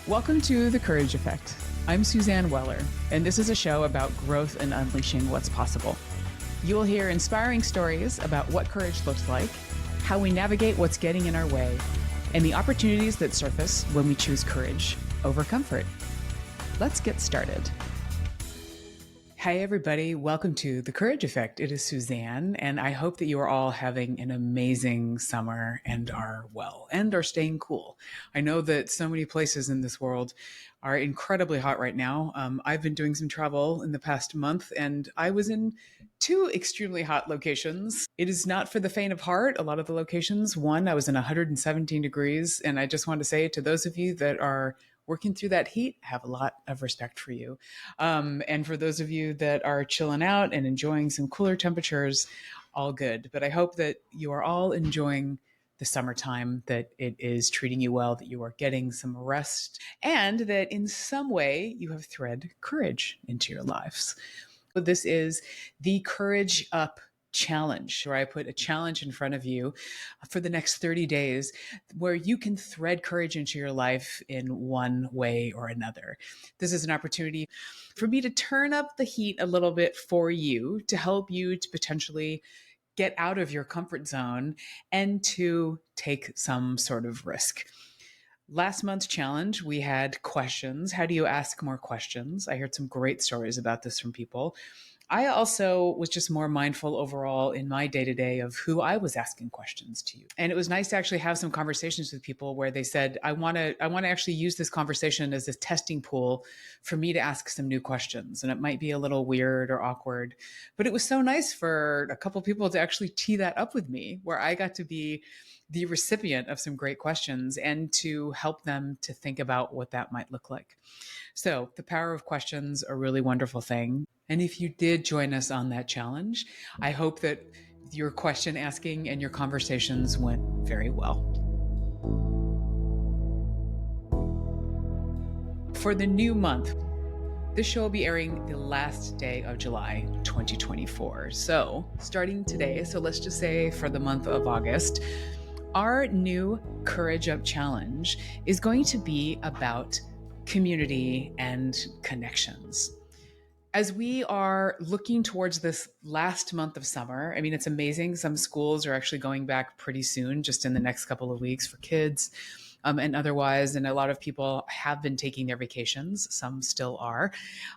Welcome to The Courage Effect. I'm Suzanne Weller, and this is a show about growth and unleashing what's possible. You will hear inspiring stories about what courage looks like, how we navigate what's getting in our way, and the opportunities that surface when we choose courage over comfort. Let's get started. Hi, everybody. Welcome to The Courage Effect. It is Suzanne, and I hope that you are all having an amazing summer and are well and are staying cool. I know that so many places in this world are incredibly hot right now. I've been doing some travel in the past month, and I was in two extremely hot locations. It is not for the faint of heart, a lot of the locations. One, I was in 117 degrees, and I just want to say to those of you that are working through that heat, I have a lot of respect for you. And for those of you that are chilling out and enjoying some cooler temperatures, all good. But I hope that you are all enjoying the summertime, that it is treating you well, that you are getting some rest, and that in some way you have thread courage into your lives. This is the Courage Up Challenge, where I put a challenge in front of you for the next 30 days where you can thread courage into your life in one way or another. This is an opportunity for me to turn up the heat a little bit for you, to help you to potentially get out of your comfort zone and to take some sort of risk. Last month's challenge, we had questions. How do you ask more questions? I heard some great stories about this from people. I also was just more mindful overall in my day-to-day of who I was asking questions to. And it was nice to actually have some conversations with people where they said, I want to actually use this conversation as a testing pool for me to ask some new questions. And it might be a little weird or awkward, but it was so nice for a couple of people to actually tee that up with me, where I got to be the recipient of some great questions and to help them to think about what that might look like. So the power of questions, a really wonderful thing. And if you did join us on that challenge, I hope that your question asking and your conversations went very well. For the new month, this show will be airing the last day of July 2024. So starting today, so let's just say for the month of August, our new Courage Up Challenge is going to be about community and connections. As we are looking towards this last month of summer, I mean, it's amazing. Some schools are actually going back pretty soon, just in the next couple of weeks for kids and otherwise. And a lot of people have been taking their vacations. Some still are.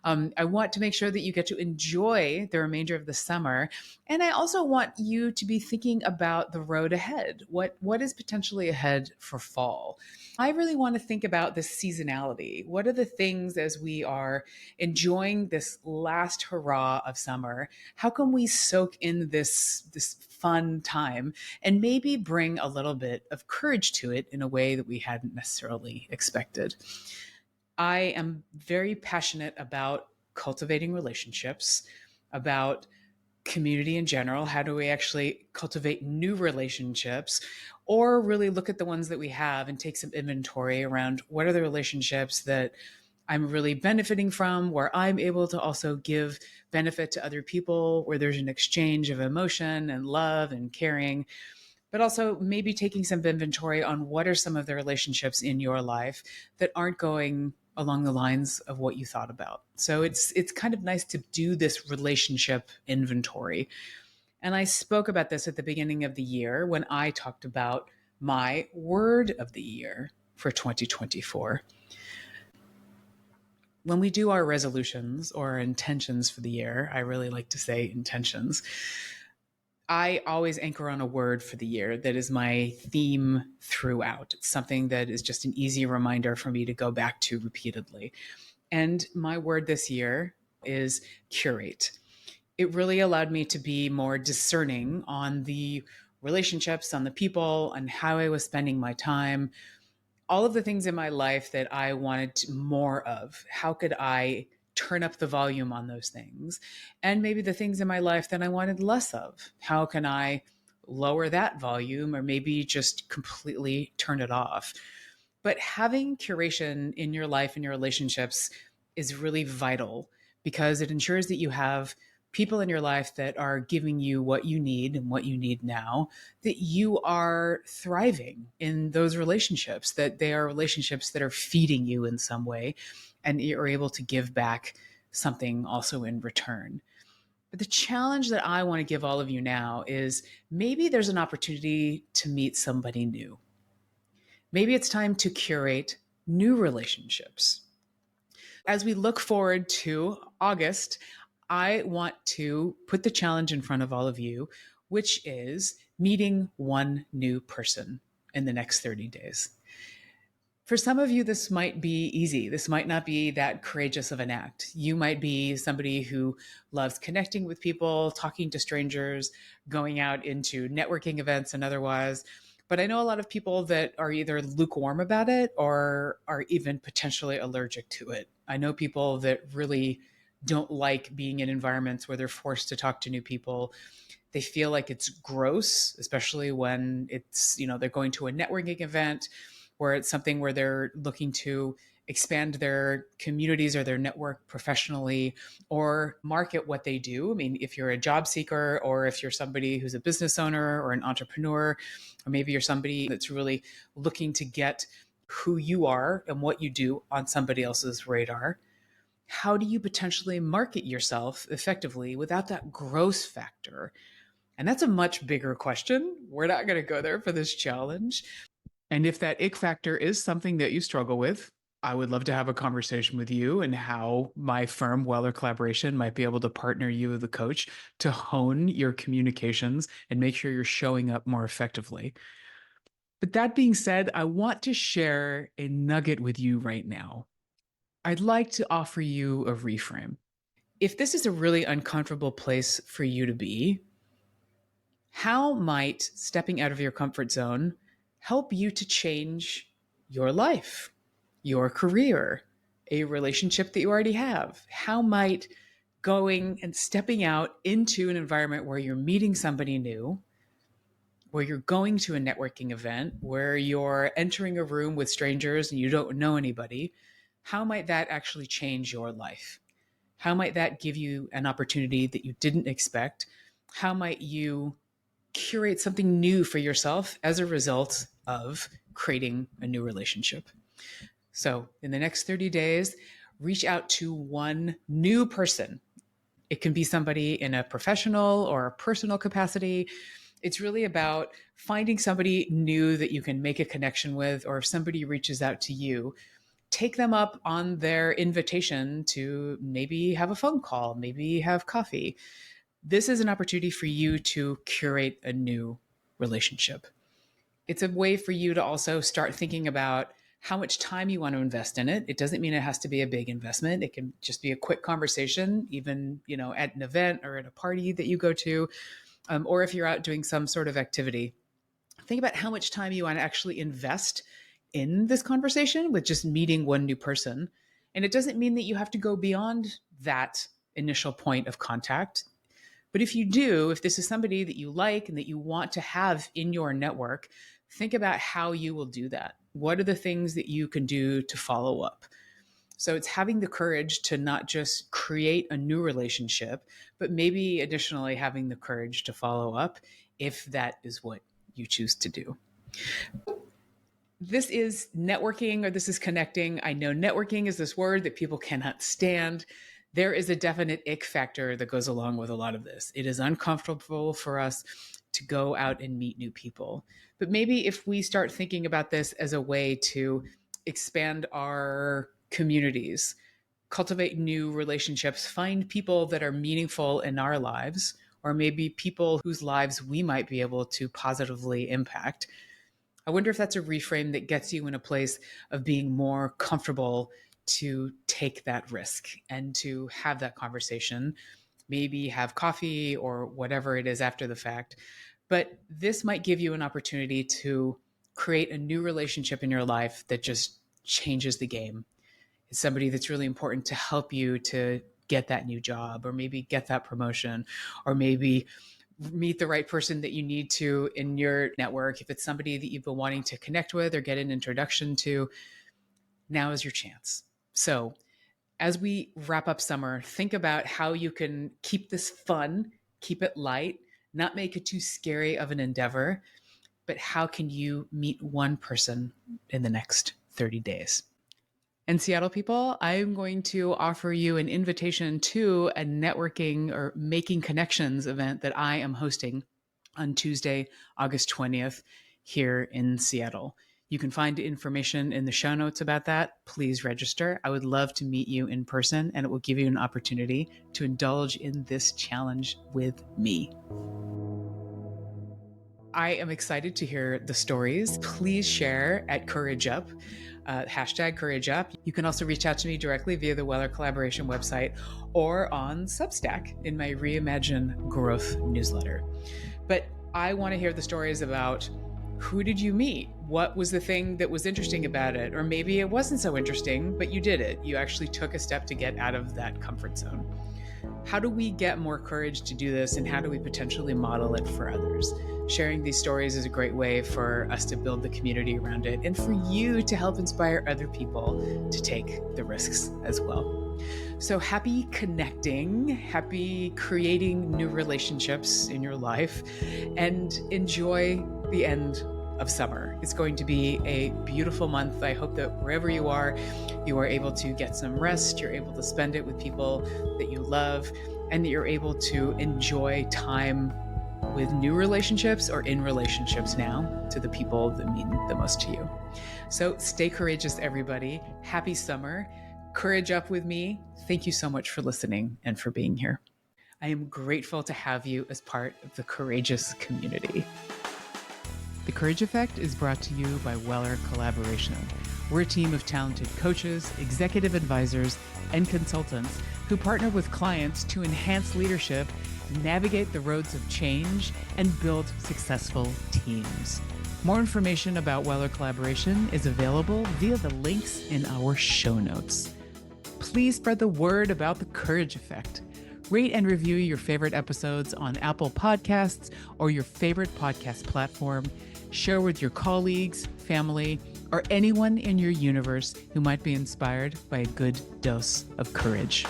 I want to make sure that you get to enjoy the remainder of the summer. And I also want you to be thinking about the road ahead. What is potentially ahead for fall? I really want to think about this seasonality. What are the things as we are enjoying this last hurrah of summer? How can we soak in this fun time and maybe bring a little bit of courage to it in a way that we hadn't necessarily expected? I am very passionate about cultivating relationships, about community in general. How do we actually cultivate new relationships, or really look at the ones that we have and take some inventory around what are the relationships that I'm really benefiting from, where I'm able to also give benefit to other people, where there's an exchange of emotion and love and caring, but also maybe taking some inventory on what are some of the relationships in your life that aren't going along the lines of what you thought about. So it's kind of nice to do this relationship inventory. And I spoke about this at the beginning of the year when I talked about my word of the year for 2024. When we do our resolutions or our intentions for the year, I really like to say intentions, I always anchor on a word for the year that is my theme throughout. It's something that is just an easy reminder for me to go back to repeatedly. And my word this year is curate. It really allowed me to be more discerning on the relationships, on the people, on how I was spending my time, all of the things in my life that I wanted more of. How could I turn up the volume on those things? And maybe the things in my life that I wanted less of. How can I lower that volume or maybe just completely turn it off? But having curation in your life and your relationships is really vital because it ensures that you have people in your life that are giving you what you need and what you need now, that you are thriving in those relationships, that they are relationships that are feeding you in some way, and you're able to give back something also in return. But the challenge that I want to give all of you now is maybe there's an opportunity to meet somebody new. Maybe it's time to curate new relationships. As we look forward to August, I want to put the challenge in front of all of you, which is meeting one new person in the next 30 days. For some of you, this might be easy. This might not be that courageous of an act. You might be somebody who loves connecting with people, talking to strangers, going out into networking events and otherwise. But I know a lot of people that are either lukewarm about it or are even potentially allergic to it. I know people that really don't like being in environments where they're forced to talk to new people. They feel like it's gross, especially when it's, they're going to a networking event where it's something where they're looking to expand their communities or their network professionally or market what they do. I mean, if you're a job seeker or if you're somebody who's a business owner or an entrepreneur, or maybe you're somebody that's really looking to get who you are and what you do on somebody else's radar, how do you potentially market yourself effectively without that gross factor? And that's a much bigger question. We're not going to go there for this challenge. And if that ick factor is something that you struggle with, I would love to have a conversation with you and how my firm, Weller Collaboration, might be able to partner you with a coach to hone your communications and make sure you're showing up more effectively. But that being said, I want to share a nugget with you right now. I'd like to offer you a reframe. If this is a really uncomfortable place for you to be, how might stepping out of your comfort zone help you to change your life, your career, a relationship that you already have? How might going and stepping out into an environment where you're meeting somebody new, where you're going to a networking event, where you're entering a room with strangers and you don't know anybody, how might that actually change your life? How might that give you an opportunity that you didn't expect? How might you curate something new for yourself as a result of creating a new relationship? So in the next 30 days, reach out to one new person. It can be somebody in a professional or a personal capacity. It's really about finding somebody new that you can make a connection with, or if somebody reaches out to you, take them up on their invitation to maybe have a phone call, maybe have coffee. This is an opportunity for you to curate a new relationship. It's a way for you to also start thinking about how much time you want to invest in it. It doesn't mean it has to be a big investment. It can just be a quick conversation, even, at an event or at a party that you go to, or if you're out doing some sort of activity. Think about how much time you want to actually invest in this conversation with just meeting one new person. And it doesn't mean that you have to go beyond that initial point of contact. But if you do, if this is somebody that you like and that you want to have in your network, think about how you will do that. What are the things that you can do to follow up? So it's having the courage to not just create a new relationship, but maybe additionally having the courage to follow up if that is what you choose to do. This is networking, or this is connecting. I know networking is this word that people cannot stand. There is a definite ick factor that goes along with a lot of this. It is uncomfortable for us to go out and meet new people. But maybe if we start thinking about this as a way to expand our communities, cultivate new relationships, find people that are meaningful in our lives, or maybe people whose lives we might be able to positively impact. I wonder if that's a reframe that gets you in a place of being more comfortable to take that risk and to have that conversation, maybe have coffee or whatever it is after the fact. But this might give you an opportunity to create a new relationship in your life that just changes the game. It's somebody that's really important to help you to get that new job, or maybe get that promotion, or maybe meet the right person that you need to in your network. If it's somebody that you've been wanting to connect with or get an introduction to, now is your chance. So As we wrap up summer, think about how you can keep this fun, keep it light, not make it too scary of an endeavor, but how can you meet one person in the next 30 days? And Seattle people, I'm going to offer you an invitation to a networking or making connections event that I am hosting on Tuesday, August 20th here in Seattle. You can find information in the show notes about that. Please register. I would love to meet you in person, and it will give you an opportunity to indulge in this challenge with me. I am excited to hear the stories. Please share at Courage Up, hashtag Courage Up. You can also reach out to me directly via the Weller Collaboration website or on Substack in my Reimagine Growth newsletter. But I want to hear the stories about who did you meet? What was the thing that was interesting about it? Or maybe it wasn't so interesting, but you did it. You actually took a step to get out of that comfort zone. How do we get more courage to do this, and how do we potentially model it for others? Sharing these stories is a great way for us to build the community around it and for you to help inspire other people to take the risks as well. So happy connecting, happy creating new relationships in your life, and enjoy the end of summer. It's going to be a beautiful month. I hope that wherever you are able to get some rest, you're able to spend it with people that you love, and that you're able to enjoy time with new relationships or in relationships now to the people that mean the most to you. So stay courageous, everybody. Happy summer. Courage up with me. Thank you so much for listening and for being here. I am grateful to have you as part of the courageous community. The Courage Effect is brought to you by Weller Collaboration. We're a team of talented coaches, executive advisors, and consultants who partner with clients to enhance leadership, navigate the roads of change, and build successful teams. More information about Weller Collaboration is available via the links in our show notes. Please spread the word about the Courage Effect. Rate and review your favorite episodes on Apple Podcasts or your favorite podcast platform. Share with your colleagues, family, or anyone in your universe who might be inspired by a good dose of courage.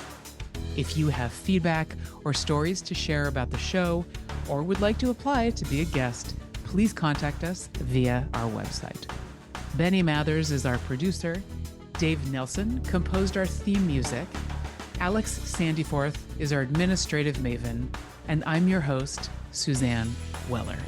If you have feedback or stories to share about the show, or would like to apply to be a guest, please contact us via our website. Benny Mathers is our producer. Dave Nelson composed our theme music. Alex Sandyforth is our administrative maven. And I'm your host, Suzanne Weller.